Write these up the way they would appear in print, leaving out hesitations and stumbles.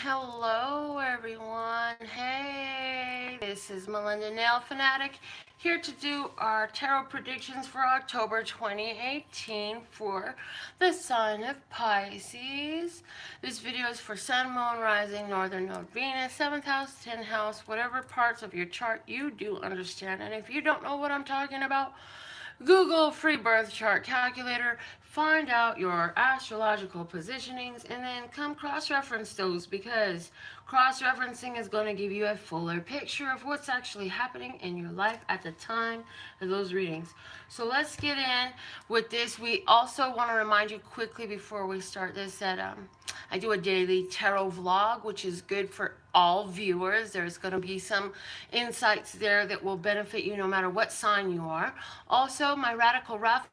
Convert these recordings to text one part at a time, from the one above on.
Hello everyone. Hey, this is Melinda, NailFanatic, here to do our tarot predictions for October 2018 for the sign of Pisces. This video is for Sun, Moon, Rising, Northern Node, Venus, 7th house, 10th house, whatever parts of your chart you do understand. And if you don't know what I'm talking about, Google free birth chart calculator, find out your astrological positionings, and then come cross-reference those, because cross-referencing is going to give you a fuller picture of what's actually happening in your life at the time of those readings. So let's get in with this. We also want to remind you quickly before we start this that I do a daily tarot vlog, which is good for all viewers. There's going to be some insights there that will benefit you no matter what sign you are. Also, my radical raffle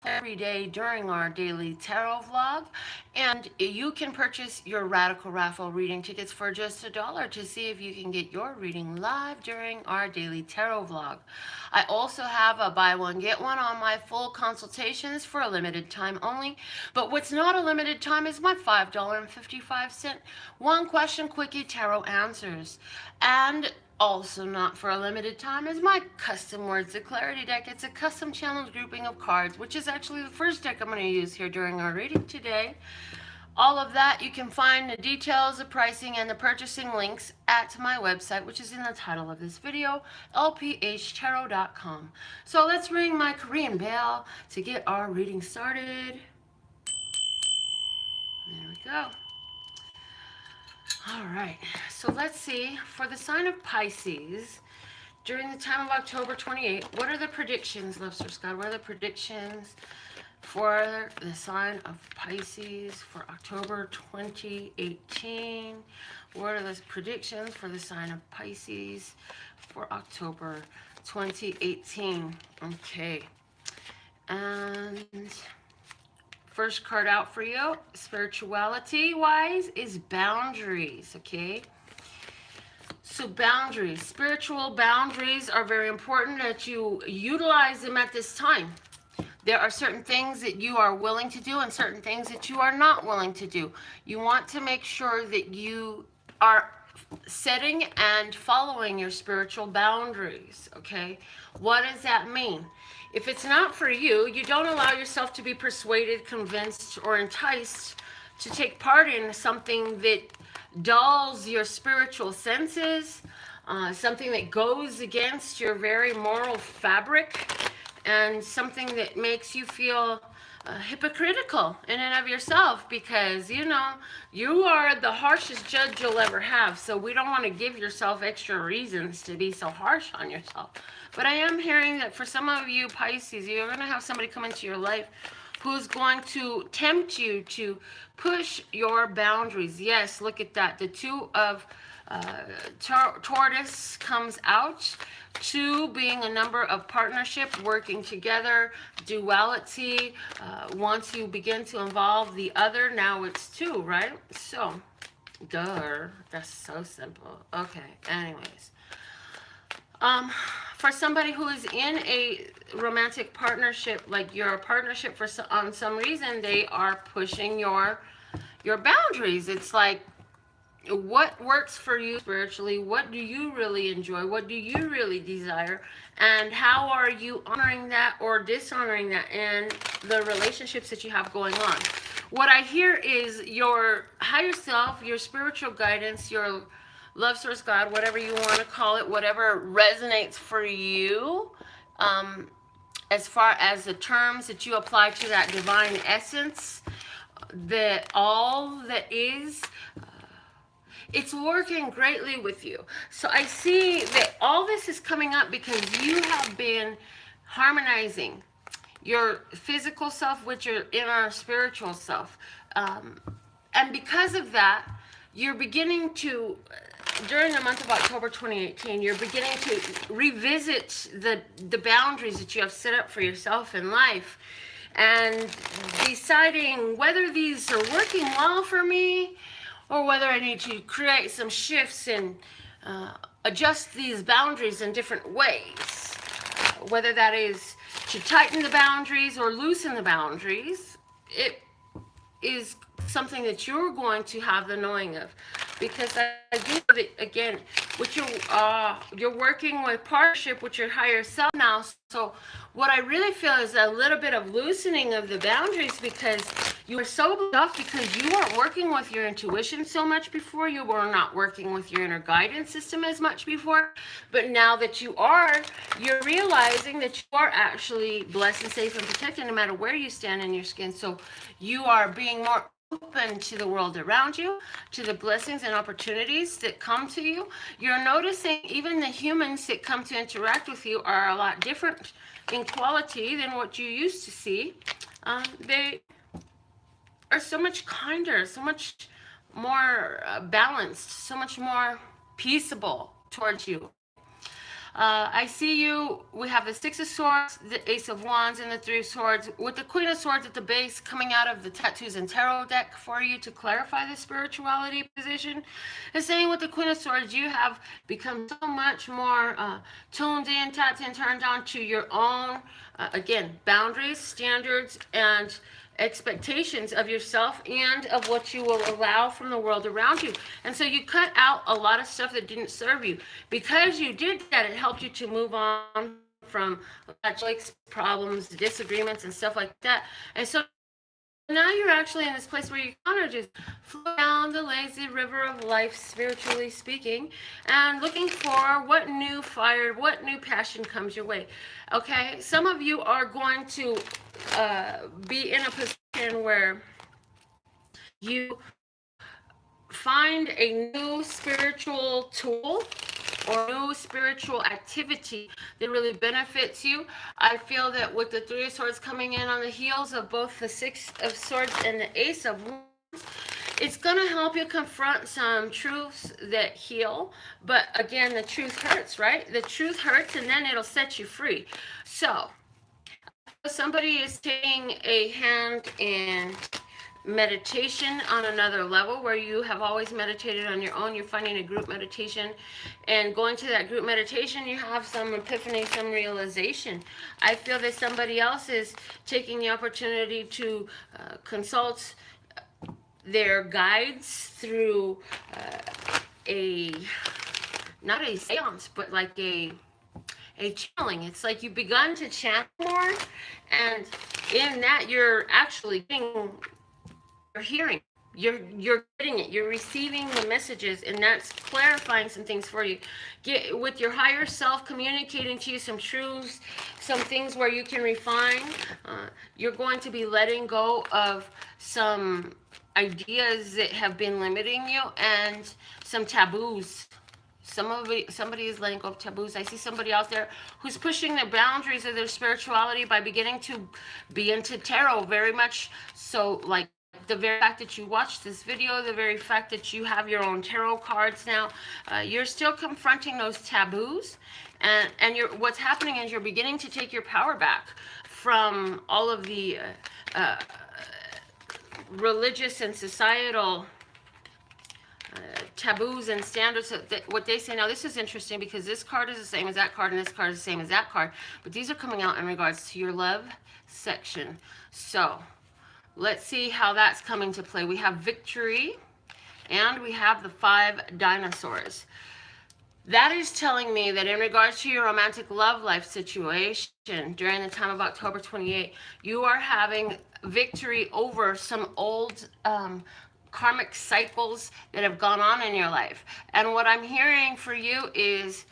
every day during our daily tarot vlog, and you can purchase your radical raffle reading tickets for just $1 to see if you can get your reading live during our daily tarot vlog. I also have a buy one get one on my full consultations for a limited time only, but what's not a limited time is my $5.55 one question quickie tarot answers. And also not for a limited time is my custom words of clarity deck. It's a custom challenge grouping of cards, which is actually the first deck I'm going to use here during our reading today. All of that, you can find the details, the pricing, and the purchasing links at my website, which is in the title of this video, LPHtarot.com. So let's ring my Korean bell to get our reading started. There we go. All right, so let's see, for the sign of Pisces, during the time of October 28, what are the predictions, Love Source God? What are the predictions for the sign of Pisces for October 2018? What are the predictions for the sign of Pisces for October 2018? Okay, and first card out for you, spirituality-wise, is boundaries, okay? So boundaries, spiritual boundaries are very important that you utilize them at this time. There are certain things that you are willing to do and certain things that you are not willing to do. You want to make sure that you are setting and following your spiritual boundaries, okay? What does that mean? If it's not for you, you don't allow yourself to be persuaded, convinced, or enticed to take part in something that dulls your spiritual senses, something that goes against your very moral fabric, and something that makes you feel hypocritical in and of yourself, because you know you are the harshest judge you'll ever have. So we don't want to give yourself extra reasons to be so harsh on yourself. But I am hearing that for some of you Pisces, you're going to have somebody come into your life who's going to tempt you to push your boundaries. Yes, look at that. The two of tortoise comes out. Two being a number of partnership, working together, duality. Once you begin to involve the other, now it's two, right? So, that's so simple. Okay, anyways. For somebody who is in a romantic partnership, like you're a partnership for on some reason, they are pushing your boundaries. It's like, what works for you spiritually? What do you really enjoy? What do you really desire? And how are you honoring that or dishonoring that in the relationships that you have going on? What I hear is your higher self, your spiritual guidance, your love source God, whatever you want to call it, whatever resonates for you, as far as the terms that you apply to that divine essence, that all that is, it's working greatly with you. So I see that all this is coming up because you have been harmonizing your physical self with your inner spiritual self. And because of that, you're beginning to, during the month of October 2018, you're beginning to revisit the boundaries that you have set up for yourself in life, and deciding whether these are working well for me, or whether I need to create some shifts and adjust these boundaries in different ways. Whether that is to tighten the boundaries or loosen the boundaries, it is something that you're going to have the knowing of, because I do know that, again, with you're working with partnership with your higher self now. So what I really feel is a little bit of loosening of the boundaries, because you were so tough because you weren't working with your intuition so much before. You were not working with your inner guidance system as much before. But now that you are, you're realizing that you are actually blessed and safe and protected no matter where you stand in your skin. So you are being more open to the world around you, to the blessings and opportunities that come to you. You're noticing even the humans that come to interact with you are a lot different in quality than what you used to see. They are so much kinder, so much more balanced, so much more peaceable towards you. I see you, we have the Six of Swords, the Ace of Wands, and the Three of Swords, with the Queen of Swords at the base coming out of the Tattoos and Tarot deck for you to clarify the spirituality position. It's saying with the Queen of Swords, you have become so much more tuned in, tapped in, turned on to your own, again, boundaries, standards, and expectations of yourself and of what you will allow from the world around you. And so you cut out a lot of stuff that didn't serve you. Because you did that, it helped you to move on from conflicts, problems, disagreements, and stuff like that. And so now you're actually in this place where you kind of just flow down the lazy river of life, spiritually speaking, and looking for what new fire, what new passion comes your way. Okay, some of you are going to be in a position where you find a new spiritual tool or new spiritual activity that really benefits you. I feel that with the Three of Swords coming in on the heels of both the Six of Swords and the Ace of Wands, it's going to help you confront some truths that heal. But again, the truth hurts, right? The truth hurts, and then it'll set you free. So somebody is taking a hand in meditation on another level, where you have always meditated on your own. You're finding a group meditation, and going to that group meditation, you have some epiphany, some realization. I feel that somebody else is taking the opportunity to consult their guides through not a seance, but like a channeling. It's like you've begun to channel more, and in that you're actually getting, you're hearing, you're getting it, you're receiving the messages, and that's clarifying some things for you. Get with your higher self communicating to you some truths, some things where you can refine. You're going to be letting go of some ideas that have been limiting you, and some taboos. Somebody is letting go of taboos. I see somebody out there who's pushing the boundaries of their spirituality by beginning to be into tarot very much. So, like, the very fact that you watched this video, the very fact that you have your own tarot cards now, you're still confronting those taboos. And what's happening is you're beginning to take your power back from all of the religious and societal taboos and standards, what they say. Now, this is interesting because this card is the same as that card, and this card is the same as that card, but these are coming out in regards to your love section. So let's see how that's coming to play. We have victory, and we have the 5 dinosaurs. That is telling me that in regards to your romantic love life situation during the time of October 28, you are having victory over some old karmic cycles that have gone on in your life. And what I'm hearing for you is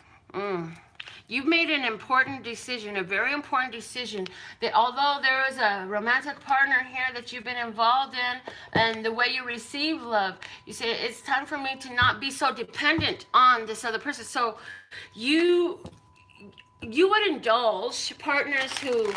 you've made an important decision, a very important decision, that although there is a romantic partner here that you've been involved in, and the way you receive love, you say, it's time for me to not be so dependent on this other person. So you would indulge partners who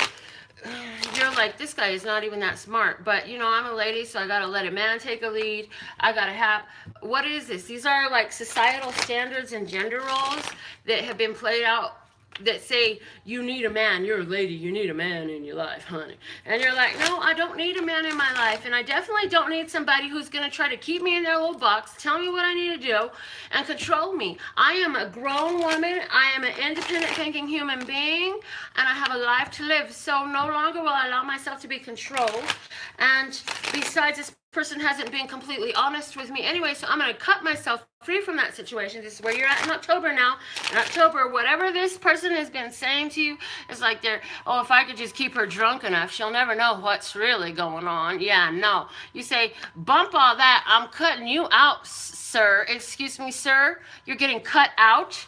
you're like, this guy is not even that smart, but you know, I'm a lady, so I gotta let a man take a lead. I gotta have, what is this? These are like societal standards and gender roles that have been played out that say you need a man. You're a lady, you need a man in your life, honey. And you're like, no, I don't need a man in my life, and I definitely don't need somebody who's gonna try to keep me in their little box, tell me what I need to do, and control me. I am a grown woman, I am an independent thinking human being, and I have a life to live, so no longer will I allow myself to be controlled. And besides, this person hasn't been completely honest with me anyway, so I'm going to cut myself free from that situation. This is where you're at in October now. In October, whatever this person has been saying to you is like they're, oh, if I could just keep her drunk enough, she'll never know what's really going on. Yeah, no. You say, bump all that. I'm cutting you out, sir. Excuse me, sir. You're getting cut out.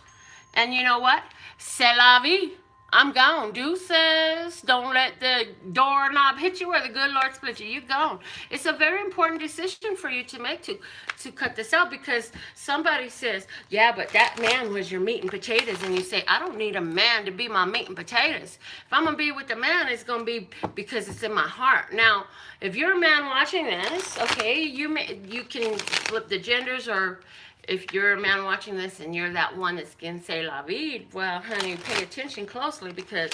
And you know what? C'est la vie. I'm gone. Deuces. Don't let the doorknob hit you or the good Lord split you. You're gone. It's a very important decision for you to make to cut this out, because somebody says, yeah, but that man was your meat and potatoes. And you say, I don't need a man to be my meat and potatoes. If I'm going to be with the man, it's going to be because it's in my heart. Now, if you're a man watching this, okay, you can flip the genders, or if you're a man watching this and you're that one that's going to say la vie, well, honey, pay attention closely, because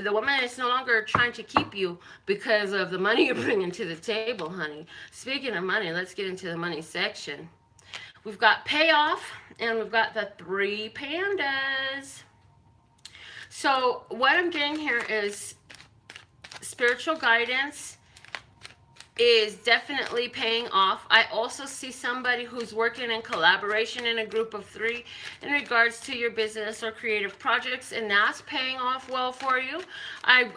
the woman is no longer trying to keep you because of the money you're bringing to the table, honey. Speaking of money, let's get into the money section. We've got payoff, and we've got the 3 pandas. So what I'm getting here is spiritual guidance is definitely paying off. I also see somebody who's working in collaboration in a group of 3 in regards to your business or creative projects, and that's paying off well for you.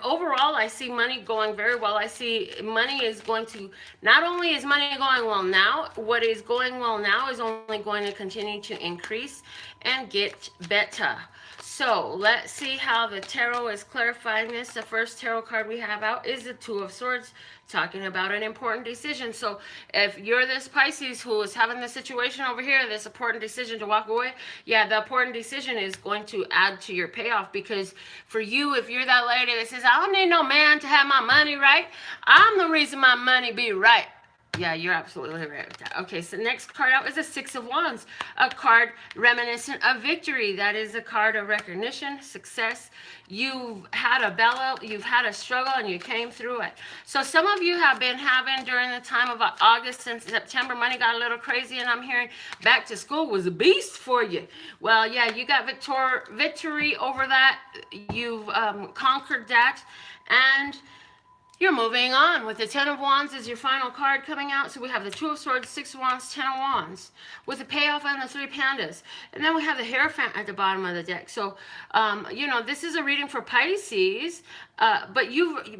Overall, I see money going very well. I see money is going to, not only is money going well now, what is going well now is only going to continue to increase and get better. So let's see how the tarot is clarifying this. The first tarot card we have out is the 2 of Swords, talking about an important decision. So if you're this Pisces who is having this situation over here, this important decision to walk away, yeah, the important decision is going to add to your payoff, because for you, if you're that lady that says, I don't need no man to have my money right, I'm the reason my money be right. Yeah, you're absolutely right with that. Okay, so next card out is a 6 of Wands, a card reminiscent of victory. That is a card of recognition, success. You've had a battle, you've had a struggle, and you came through it. So some of you have been having, during the time of August and September, money got a little crazy, and I'm hearing back to school was a beast for you. Well, yeah, you got victory over that. You've conquered that, and you're moving on with the 10 of Wands as your final card coming out. So we have the 2 of Swords, 6 of Wands, 10 of Wands with the payoff and the 3 pandas. And then we have the Hierophant at the bottom of the deck. So, you know, this is a reading for Pisces, but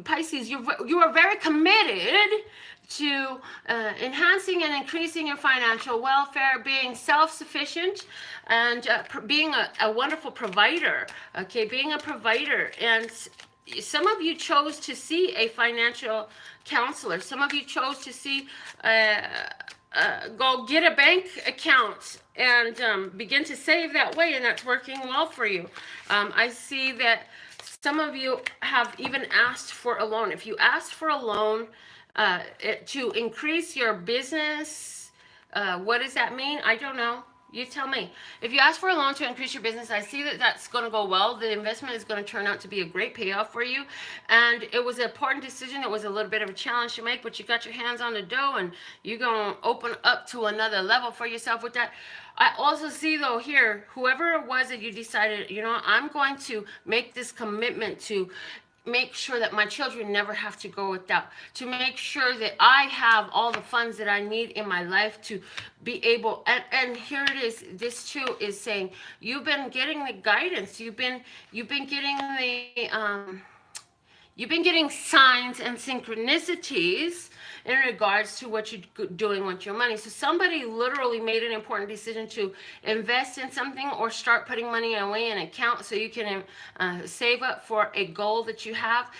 Pisces, you are very committed to enhancing and increasing your financial welfare, being self-sufficient, and being a wonderful provider, okay, being a provider. And some of you chose to see a financial counselor. Some of you chose to see, go get a bank account and begin to save that way, and that's working well for you. I see that some of you have even asked for a loan. If you asked for a loan to increase your business, what does that mean? I don't know. You tell me. If you ask for a loan to increase your business, I see that that's going to go well. The investment is going to turn out to be a great payoff for you. And it was an important decision. It was a little bit of a challenge to make, but you got your hands on the dough, and you're going to open up to another level for yourself with that. I also see, though, here, whoever it was that you decided, you know, I'm going to make this commitment to make sure that my children never have to go without, to make sure that I have all the funds that I need in my life to be able, and here it is, this too is saying, you've been getting the guidance, you've been getting the, you've been getting signs and synchronicities in regards to what you're doing with your money. So somebody literally made an important decision to invest in something or start putting money away in an account so you can save up for a goal that you have.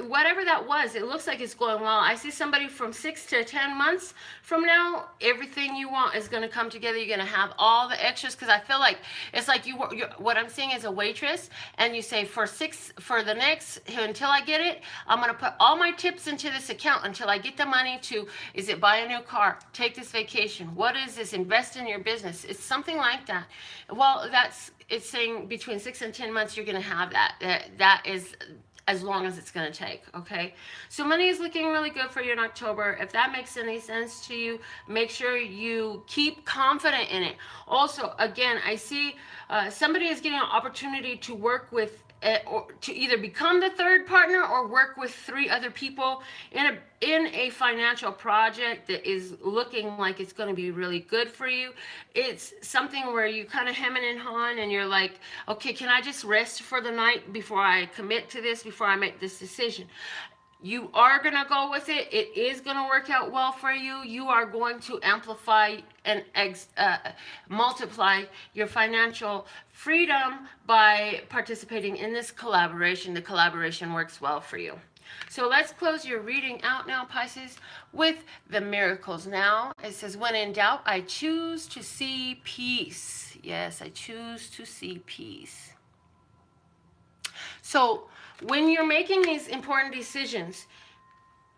Whatever that was, it looks like it's going well. I see somebody from 6 to 10 months from now, everything you want is going to come together. You're going to have all the extras, because I feel like it's like what I'm seeing is a waitress, and you say for the next, until I get it, I'm going to put all my tips into this account until I get the money to, is it buy a new car, take this vacation, what is this, invest in your business. It's something like that. Well, it's saying between 6 and 10 months you're going to have that. That is as long as it's going to take, okay? So money is looking really good for you in October. If that makes any sense to you, make sure you keep confident in it. Also, again, I see somebody is getting an opportunity to work with or to either become the third partner or work with 3 other people in a financial project that is looking like it's going to be really good for you. It's something where you kind of hemming and hawing and you're like, okay, can I just rest for the night before I commit to this, before I make this decision? You are going to go with it. It is going to work out well for you. You are going to amplify and multiply your financial freedom by participating in this collaboration. The collaboration works well for you. So let's close your reading out now, Pisces, with the miracles. Now, it says, when in doubt, I choose to see peace. Yes, I choose to see peace. So when you're making these important decisions,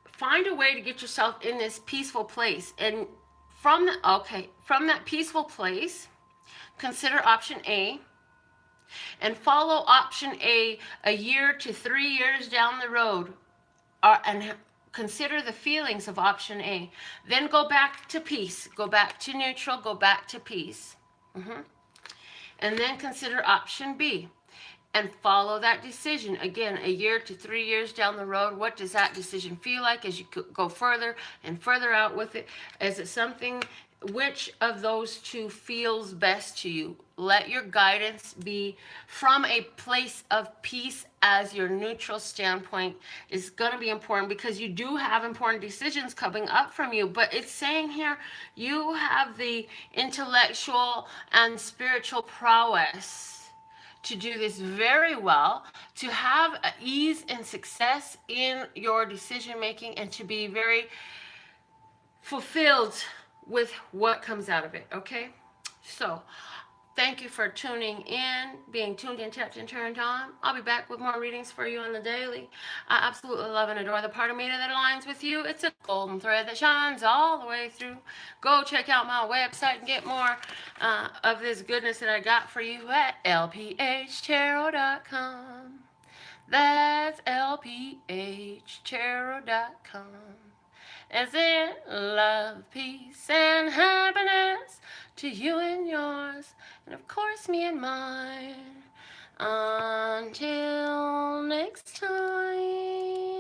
find a way to get yourself in this peaceful place. And from that peaceful place, consider option A and follow option A year to 3 years down the road, and consider the feelings of option A. Then go back to peace, go back to neutral, go back to peace. And then consider option B and follow that decision. Again, a year to 3 years down the road, what does that decision feel like as you go further and further out with it? Is it something, which of those 2 feels best to you? Let your guidance be from a place of peace, as your neutral standpoint is going to be important, because you do have important decisions coming up from you. But it's saying here, you have the intellectual and spiritual prowess to do this very well, to have ease and success in your decision making, and to be very fulfilled with what comes out of it. Okay, so thank you for tuning in, being tuned in, tapped, and turned on. I'll be back with more readings for you on the daily. I absolutely love and adore the part of me that aligns with you. It's a golden thread that shines all the way through. Go check out my website and get more of this goodness that I got for you at LPHtarot.com. That's LPHtarot.com. As in love, peace, and happiness to you and yours, and of course me and mine. Until next time.